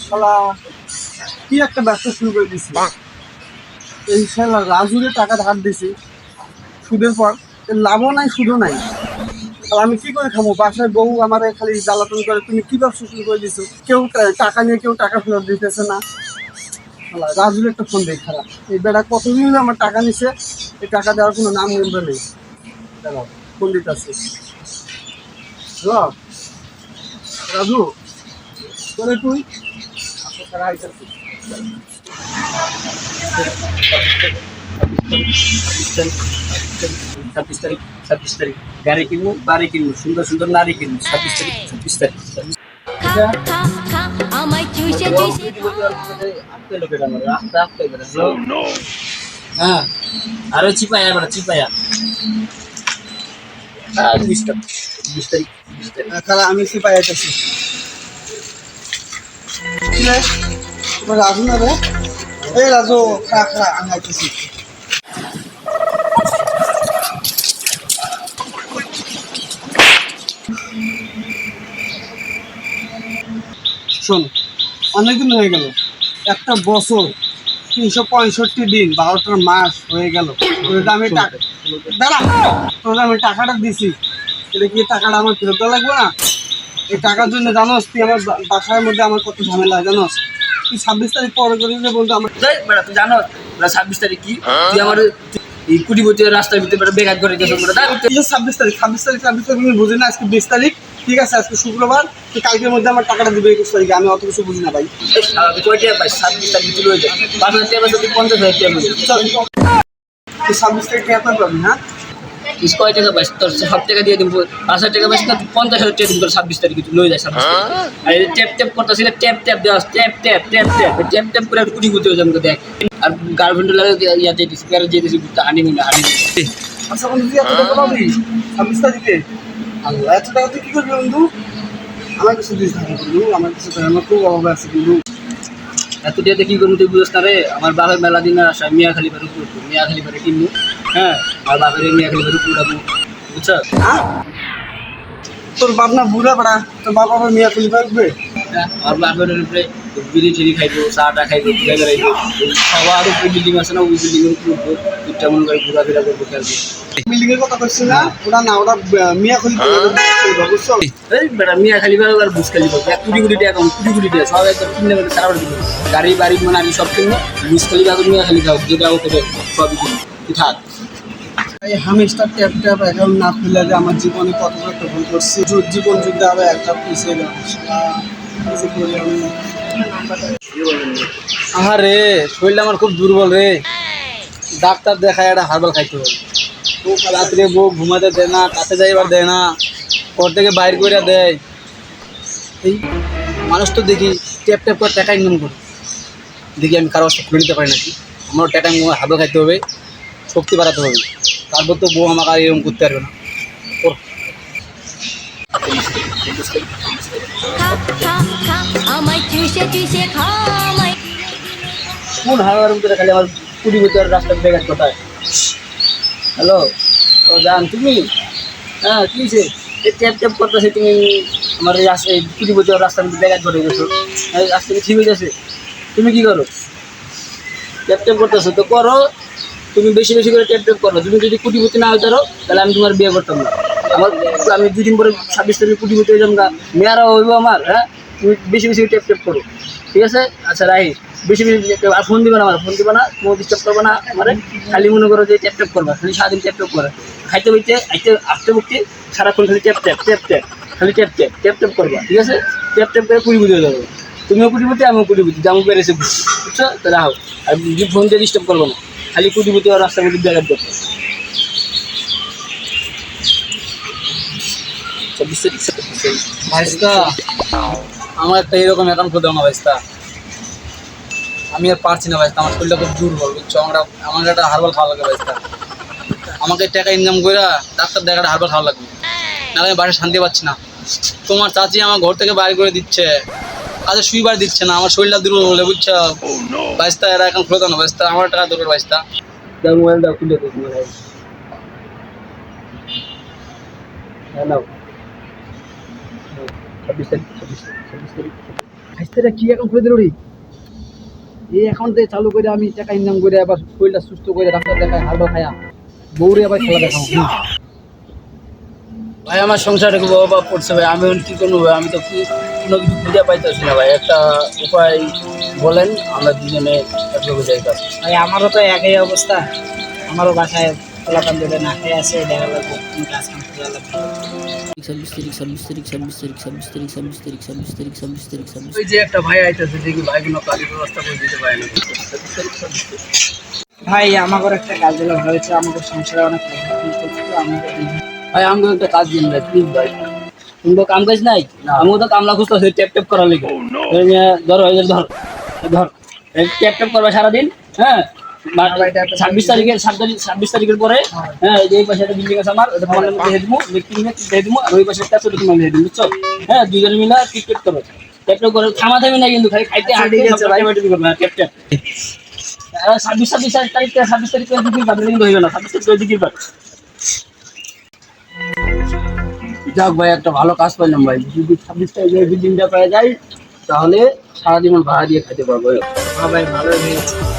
শালা কি একটা ব্যবসা শুরু করে দিছি। এই শালা রাজুরে টাকা ধার দিছি সুদের পর, এর লাভও নাই সুদও নাই। আর আমি কি করে খাবো? বাসায় বউ আমার খালি জ্বালাতন করে, তুমি কি ব্যবসা শুরু করে দিছো? কেউ টাকা নিয়ে কেউ টাকা ফেরত দিতেছে না। শালা রাজুর একটা ফোন দেয় খারাপ, এই বেড়া কতদিন হলো আমার টাকা নিছে, এই টাকা দেওয়ার কোনো নাম গন্ধ নেই। দাঁড়াও, ফোন দিতেছে। রাজু বলে তুই টাকা আইতাছিস। 26 তারিখ 26 তারিখ গাড়ি কিনবো, বাড়ি কিনবো, সুন্দর সুন্দর নারী কিনবো। 26 তারিখ 26 তারিখ আমায় চুষে চুষে হ্যাঁ, আরো চিপায়া বেড়া চিপায়া। 20 তারিখ তাহলে আমি সিপাই আইতেছি। রাজু না রে? এই রাজু, খাড়া খাড়া, আমি আইতেছি। শোন, অনেকদিন হয়ে গেল, একটা বছর 365 দিন 12টা মাস হয়ে গেল। তোদের আমি দাঁড়া, তোদের আমি টাকাটা দিছি, এটা কি টাকাটা আমার ফেরত দেওয়া লাগবে না? এই টাকার জন্য জানোস তুই আমার বাসার মধ্যে আমার কত ঝামেলা, জানোস? তুই 26 তারিখ পরে করে দিলে বলতো আমার বেড়া, তুই জানো 26 তারিখ কি? তুই আমার এই কুটিপতি রাস্তার ভিতরে বেকার করে দিয়েছো। 26 তারিখ আমি বুঝি না। আজকে 20 তারিখ, ঠিক আছে, আজকে শুক্রবার, তুই কালকের মধ্যে আমার টাকাটা দিবে 21 তারিখে। আমি অত কিছু বুঝি না ভাই। কয় টাকা পাই? 26 তারিখ তুই লয়ে যায় 5,000 টাকা তুই 50,000 টাকা লয়ে তুই 26 তারিখ টাকা পাবি, হ্যাঁ? তুই কয় টাকা পাইস? তোর সব টাকা দিয়ে দিব। 5,000 টাকা পাইস না, 50,000 টাকা দিব। 26 তারিখে তুই লয়ে যায় 26 তারিখ। আর এই ট্যাপ ট্যাপ করতেছিল, ট্যাপ ট্যাপ দেওয়া, tap tap tap tap tap tap করে কুটিপতি হয়ে যাবে। দেখ, আর গার্লফ্রেন্ড লাগে ইয়াতে দিছি, কারো যে দিছি হানিমুনে আচ্ছা বন্ধু, তুই এত টাকা পাবি 26 তারিখে? আল্লাহ, এত টাকা তুই কি করবি বন্ধু? আমার কাছে দিস না বন্ধু, আমার কাছে আমার খুব অভাব আছে বন্ধু। এত টাকাতে কি করবো তুই বুঝছ না রে? আমার বাবার মেলা দিনের আশা মিয়াখালী বাড়ি উপর, মিয়াখালী বাড়ি কিনবো। হ্যাঁ, আর বাবার মিয়াখালী বাড়ি উপর উঠাবো, বুঝছ? হ্যাঁ, তোর বাপ না বুড়া পাড়া, তোর বাপ আবার মিয়া খুলি পারবে? আর বাপের উপরে বিড়ি টিড়ি খাইবো, চাটা খাইবো, ঘুরে বেড়াইবো। সবার উপরে বিল্ডিং আছে না, ওই বিল্ডিং এর উপর উঠবো, দুইটা মনে করে ঘোরাফেরা করবো, খেলবো। বিল্ডিং এর কথা বলছি না, ওটা না, ওটা মিয়া খুলি বুঝছো? এই বেটা মিয়াখালী বাড়ি আর বুঝখালি পাবো, 1 কোটি টাকা, 1 কোটি টাকা সব একদম কিনে বেড়ে সারা দিব। গাড়ি বাড়ি মানে আমি সব কিনবো, বুঝখালি বাবু মিয়াখালী যাও, যেটা ওকে সবই কিনবো, তুই থাক। এই হামেশটা ট্যাপ ট্যাপ অ্যাকাউন্ট না খুলে যে আমার জীবনে কত বড় একটা ভুল করছি। জীবন যুদ্ধে আবার একটা পিছিয়ে গেল। আরে শরীরটা আমার খুব দুর্বল রে, ডাক্তার দেখায় একটা হার্বাল খাইতে হবে। রাত্রে বউ ঘুমাতে দেয় না, কাছে যাইবার দেয় না, ঘর থেকে বাইর করে দেয়। এই মানুষ তো দেখি ট্যাপ ট্যাপ করে টাকা ইনকাম করে, দেখি আমি কারো খুলে নিতে পারি নাকি? আমারও টাকা হার্বাল খাইতে হবে, শক্তি বাড়াতে হবে, তারপর তো বউ আমাকে আর এরকম করতে পারবে না। খা খা খা আমায় চুষে চুষে খা আমায় কোন হাওয়ার ভিতরে খালি আমার কুটিপতি রাস্তার বেকার কোথায়? হ্যালো, ও জান তুমি? হ্যাঁ, কী হয়েছে? এই ট্যাপ ট্যাপ করতেছে, তুমি আমার এই রাস্তায় কুটিপতি রাস্তার মধ্যে বেকার করে গেছো। রাস্তা কি ঠিক হয়ে গেছে? তুমি কী করো? ট্যাপ ট্যাপ করতেছো তো করো, তুমি বেশি বেশি করে ট্যাপ ট্যাপ করো। তুমি যদি কুটিপতি না হইতে পারো, তাহলে আমি তোমার বিয়ে করতাম না। আমি 2 দিন পরে 26 তারিখে কুটিপতি হয়ে যাবো, মেয়েরাও হইবো আমার। হ্যাঁ, তুমি বেশি বেশি ট্যাপ ট্যাপ করো, ঠিক আছে? আচ্ছা রাহি, বেশি বেশি আর ফোন দিবে না, আমার ফোন দিবে না, কোনো ডিস্টার্ব করবে না আমার। খালি মনে করো যে ট্যাপ ট্যাপ করবা, খালি সারাদিন ট্যাপ ট্যাপ করে খাইতে বইতে আইতে আসতে বুকতে সারাক্ষণ খালি ট্যাপ ট্যাপ ট্যাপ ট্যাপ, খালি ট্যাপ ট্যাপ ট্যাপ ট্যাপ করবা, ঠিক আছে? ট্যাপ ট্যাপ করে কুটিপতি হয়ে যাবো। তুমিও কুটিপতি, আমিও কুটিপতি, যেমন পেরেছে বুঝছো তো? রাখো, আর যদি ফোন দিয়ে ডিস্টার্ব করবো না, খালি কুটিপতি আর রাস্তার মধ্যে ব্যাঘাত করবো। 26 তারিখ ভাইস্তা, আমার একটা এরকম অ্যাকাউন্ট খুলে দাও না ভাইস্তা, আমি আর পারছি না ভাইস্তা, আমার শরীরটা খুব দুর্বল বুঝছো। আমার একটা হার্বাল খাওয়া লাগে ভাইস্তা, আমাকে টাকা ইনকাম করে ডাক্তার দেখাটা হার্বাল খাওয়া লাগবে, নাহলে আমি বাড়িতে শান্তি পাচ্ছি না। তোমার চাচি আমার ঘর থেকে বাইরে করে দিচ্ছে, আজ শুইবার দিচ্ছে না, আমার শরীরটা দুর্বল বলে বুঝছো ভাইস্তা। এরা এখন খুলে দাও না ভাইস্তা, আমার টাকা দরকার ভাইস্তা। দাও, মোবাইল দাও, খুলে দাও তোমার। হ্যাঁ নাও, 26 তারিখ 26 তারিখ কি এখন খুলে দিল রে? এই অ্যাকাউন্ট দিয়ে চালু করে আমি টাকা ইনকাম করে আবার শরীরটা সুস্থ করে ডাক্তার দেখায় হালবা খায়া বউরে আবার খেলা দেখাবো। ভাই আমার সংসারে খুব অভাব পড়ছে ভাই, আমি এখন কি করবো ভাই? আমি তো কোনো কিছু খুঁজে পাইতেছি না ভাই, একটা উপায় বলেন, আমরা দুজনে একলগে যাই কাজ। ভাই আমারও তো একই অবস্থা, আমারও বাসায় পোলাপান ধরে না খেয়ে আছে, দেখা লাগবে কোনো কাজ কাম করা লাগবে। 26 ওই যে একটা ভাই আইতেছে, দেখি ভাই কোনো কাজের ব্যবস্থা করে দিতে পারে না। 26 তারিখ 26 তারিখ। ভাই আমাকে একটা কাজ দিলে ভালো হচ্ছে, আমাকে সংসারে অনেক আমাকে ভাই আমাকে একটা কাজ দিন ভাই, প্লিজ ভাই। তুমি তো কাম কাজ নাই, আমিও তো কামলা খুঁজতেছি ট্যাপ ট্যাপ করার লিগে। ধরো এই যে ধর ধর ট্যাপ ট্যাপ করবা সারাদিন, হ্যাঁ 26 তারিখের পরে, হ্যাঁ এই যে এই পাশে একটা বিল্ডিং আছে আমার, ওটা তোমার নামে দিয়ে দেবো, ব্যক্তি নিয়ে দিয়ে দেবো, আর ওই পাশে একটা আছে ওটা তোমার দিয়ে দেবো, বুঝছো? হ্যাঁ দুজনে মিলে টিপ করো, ট্যাপ ট্যাপ করো, থামাথামি না কিন্তু, খালি খাইতে হাঁটতে করবে ট্যাপ ট্যাপ। 26 তারিখ 26 তারিখ করে দিকে বাদ কিন্তু হইবে না, 26 তারিখ করে দিকে বাদ। যাক ভাই একটা ভালো কাজ পাইলাম ভাই, যদি 26 তারিখে বিল্ডিংটা পেয়ে যাই তাহলে সারা জীবন ভাড়া দিয়ে খাইতে পারবো। ভাই ভালো হয়েছে।